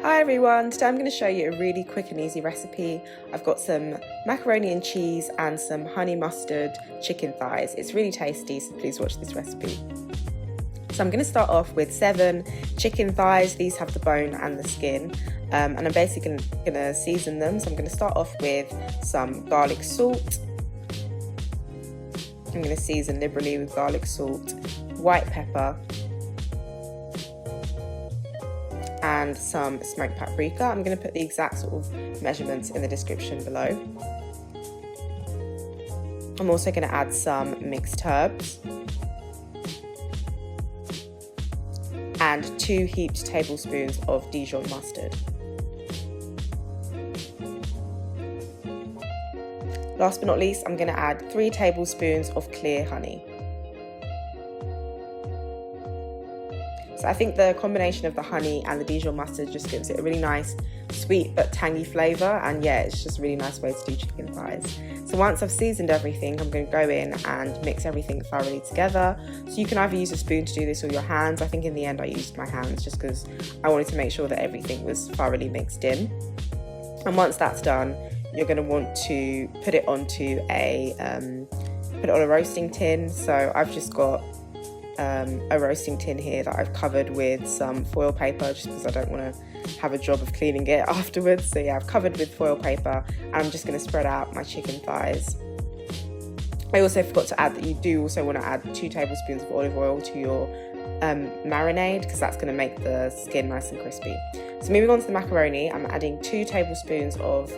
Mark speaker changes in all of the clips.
Speaker 1: Hi everyone, today I'm going to show you a really quick and easy recipe. I've got some macaroni and cheese and some honey mustard chicken thighs. It's really tasty, so please watch this recipe. So I'm going to start off with 7 chicken thighs. These have the bone and the skin, and I'm basically going to season them. So I'm going to start off with some garlic salt. I'm going to season liberally with garlic salt, white pepper, and some smoked paprika. I'm going to put the exact sort of measurements in the description below. I'm also going to add some mixed herbs and 2 heaped tablespoons of Dijon mustard. Last but not least, I'm going to add 3 tablespoons of clear honey. So I think the combination of the honey and the Dijon mustard just gives it a really nice sweet but tangy flavour, and yeah, it's just a really nice way to do chicken thighs. So once I've seasoned everything, I'm going to go in and mix everything thoroughly together. So you can either use a spoon to do this or your hands. I think in the end I used my hands just because I wanted to make sure that everything was thoroughly mixed in. And once that's done, you're going to want to put it onto on a roasting tin. So I've just got a roasting tin here that I've covered with some foil paper just because I don't want to have a job of cleaning it afterwards. So yeah, I've covered with foil paper and I'm just going to spread out my chicken thighs. I also forgot to add that you do also want to add 2 tablespoons of olive oil to your marinade because that's going to make the skin nice and crispy. So moving on to the macaroni, I'm adding 2 tablespoons of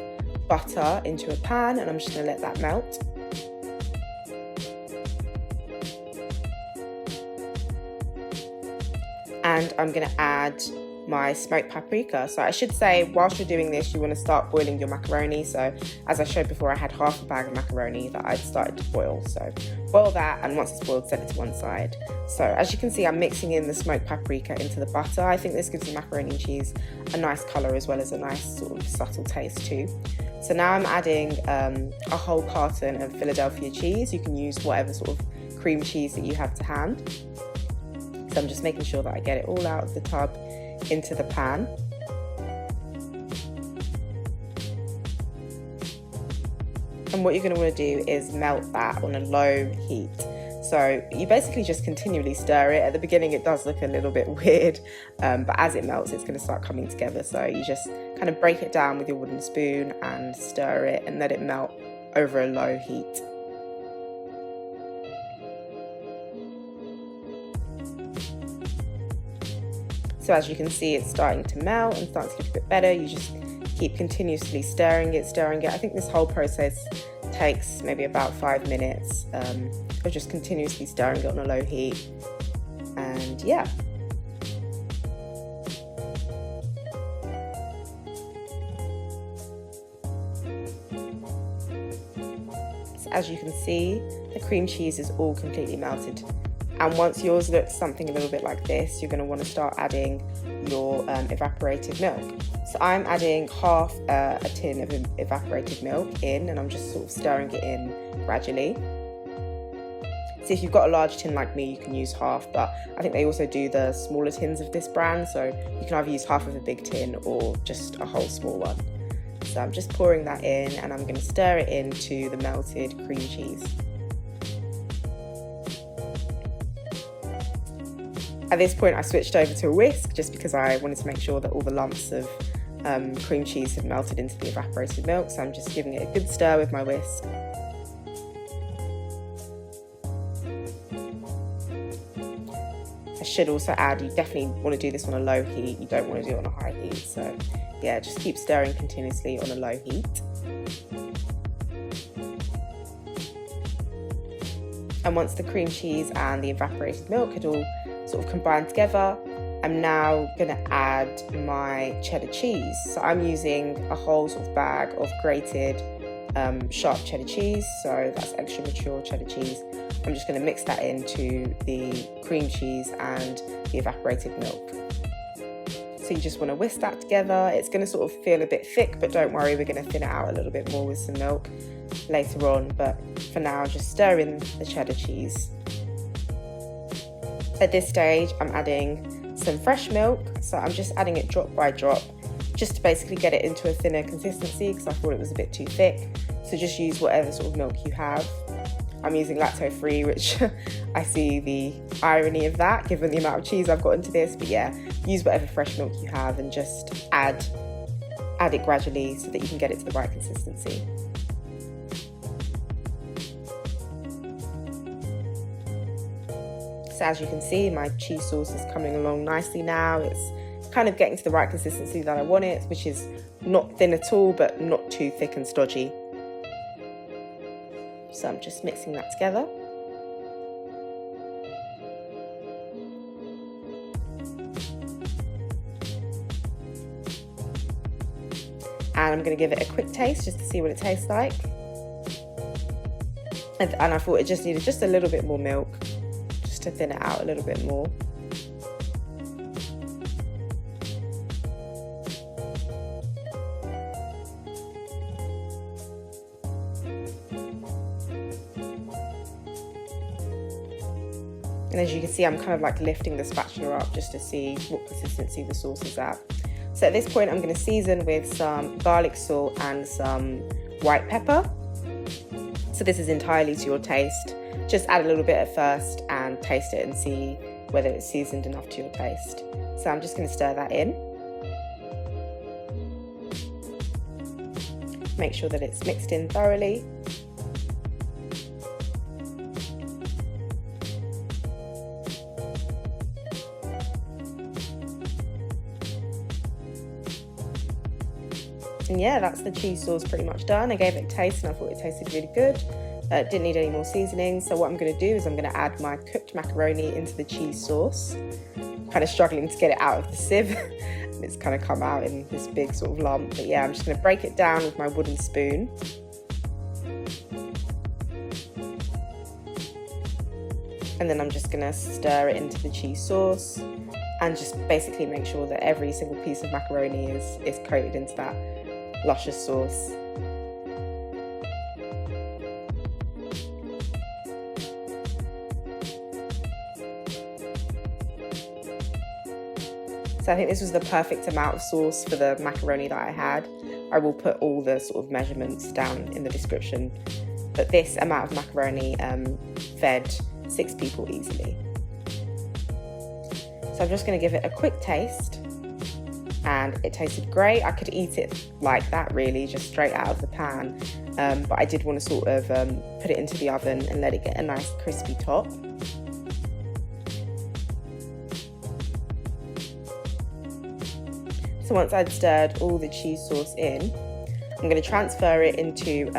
Speaker 1: butter into a pan and I'm just going to let that melt. And I'm going to add my smoked paprika. So I should say, whilst you're doing this, you want to start boiling your macaroni. So as I showed before, I had half a bag of macaroni that I'd started to boil. So boil that, and once it's boiled, set it to one side. So as you can see, I'm mixing in the smoked paprika into the butter. I think this gives the macaroni and cheese a nice colour as well as a nice sort of subtle taste too. So now I'm adding a whole carton of Philadelphia cheese. You can use whatever sort of cream cheese that you have to hand. So I'm just making sure that I get it all out of the tub into the pan. And what you're going to want to do is melt that on a low heat. So you basically just continually stir it. At the beginning it does look a little bit weird, but as it melts it's going to start coming together. So you just kind of break it down with your wooden spoon and stir it and let it melt over a low heat. So as you can see, it's starting to melt and starting to look a bit better. You just keep continuously stirring it. I think this whole process takes maybe about 5 minutes of just continuously stirring it on a low heat. And yeah. So as you can see, the cream cheese is all completely melted. And once yours looks something a little bit like this, you're going to want to start adding your evaporated milk. So I'm adding half a tin of evaporated milk in, and I'm just sort of stirring it in gradually. So if you've got a large tin like me, you can use half, but I think they also do the smaller tins of this brand, so you can either use half of a big tin or just a whole small one. So I'm just pouring that in, and I'm going to stir it into the melted cream cheese. At this point I switched over to a whisk just because I wanted to make sure that all the lumps of cream cheese had melted into the evaporated milk, so I'm just giving it a good stir with my whisk. I should also add, you definitely want to do this on a low heat, you don't want to do it on a high heat, so yeah, just keep stirring continuously on a low heat. And once the cream cheese and the evaporated milk had all sort of combined together, I'm now going to add my cheddar cheese. So I'm using a whole sort of bag of grated sharp cheddar cheese, so that's extra mature cheddar cheese. I'm just going to mix that into the cream cheese and the evaporated milk. So you just want to whisk that together. It's going to sort of feel a bit thick, but don't worry, we're going to thin it out a little bit more with some milk later on. But for now, just stir in the cheddar cheese. At this stage, I'm adding some fresh milk, so I'm just adding it drop by drop just to basically get it into a thinner consistency because I thought it was a bit too thick. So just use whatever sort of milk you have. I'm using lactose-free, which I see the irony of that given the amount of cheese I've got into this. But yeah, use whatever fresh milk you have and just add it gradually so that you can get it to the right consistency. So as you can see, my cheese sauce is coming along nicely now. It's kind of getting to the right consistency that I want it, which is not thin at all, but not too thick and stodgy. So I'm just mixing that together. And I'm going to give it a quick taste just to see what it tastes like. And I thought it just needed just a little bit more milk, just to thin it out a little bit more. And as you can see, I'm kind of like lifting the spatula up just to see what consistency the sauce is at. So at this point, I'm going to season with some garlic salt and some white pepper. So this is entirely to your taste. Just add a little bit at first and taste it and see whether it's seasoned enough to your taste. So I'm just going to stir that in. Make sure that it's mixed in thoroughly. And yeah, that's the cheese sauce pretty much done. I gave it a taste and I thought it tasted really good. Didn't need any more seasoning. So what I'm going to do is I'm going to add my cooked macaroni into the cheese sauce. Kind of struggling to get it out of the sieve. It's kind of come out in this big sort of lump. But yeah, I'm just going to break it down with my wooden spoon. And then I'm just going to stir it into the cheese sauce and just basically make sure that every single piece of macaroni is coated into that luscious sauce. So I think this was the perfect amount of sauce for the macaroni that I had. I will put all the sort of measurements down in the description, but this amount of macaroni fed 6 people easily. So I'm just going to give it a quick taste. And it tasted great. I could eat it like that really, just straight out of the pan. But I did want to sort of put it into the oven and let it get a nice crispy top. So once I'd stirred all the cheese sauce in, I'm going to transfer it into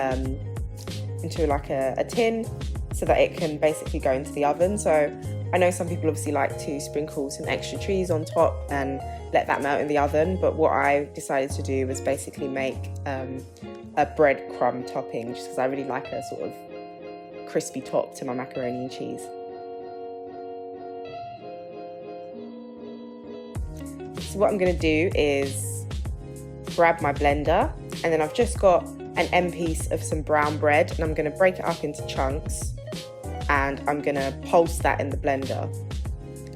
Speaker 1: like a tin so that it can basically go into the oven. So I know some people obviously like to sprinkle some extra cheese on top and let that melt in the oven, but what I decided to do was basically make a breadcrumb topping, just because I really like a sort of crispy top to my macaroni and cheese. So what I'm going to do is grab my blender, and then I've just got an end piece of some brown bread, and I'm going to break it up into chunks, and I'm going to pulse that in the blender.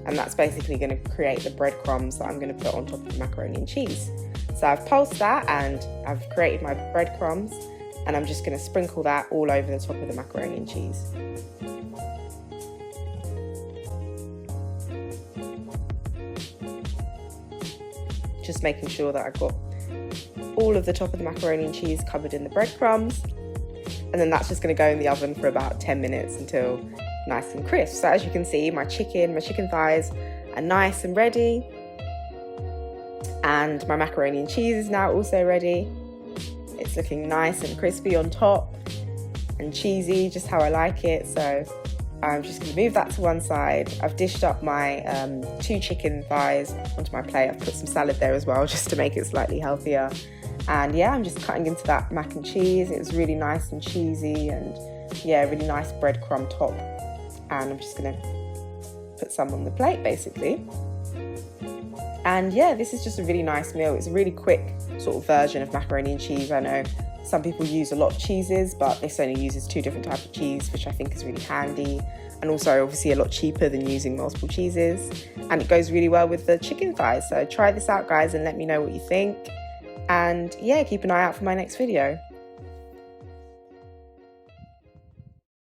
Speaker 1: And that's basically going to create the breadcrumbs that I'm going to put on top of the macaroni and cheese. So I've pulsed that and I've created my breadcrumbs, and I'm just going to sprinkle that all over the top of the macaroni and cheese. Just making sure that I've got all of the top of the macaroni and cheese covered in the breadcrumbs. And then that's just going to go in the oven for about 10 minutes until nice and crisp. So as you can see, my chicken thighs are nice and ready. And my macaroni and cheese is now also ready. It's looking nice and crispy on top and cheesy, just how I like it. So I'm just going to move that to one side. I've dished up my 2 chicken thighs onto my plate. I've put some salad there as well, just to make it slightly healthier. And yeah, I'm just cutting into that mac and cheese. It was really nice and cheesy, and yeah, really nice breadcrumb top. And I'm just gonna put some on the plate basically. And yeah, this is just a really nice meal. It's a really quick sort of version of macaroni and cheese. I know some people use a lot of cheeses, but this only uses 2 different types of cheese, which I think is really handy. And also obviously a lot cheaper than using multiple cheeses. And it goes really well with the chicken thighs. So try this out, guys, and let me know what you think. And yeah, keep an eye out for my next video.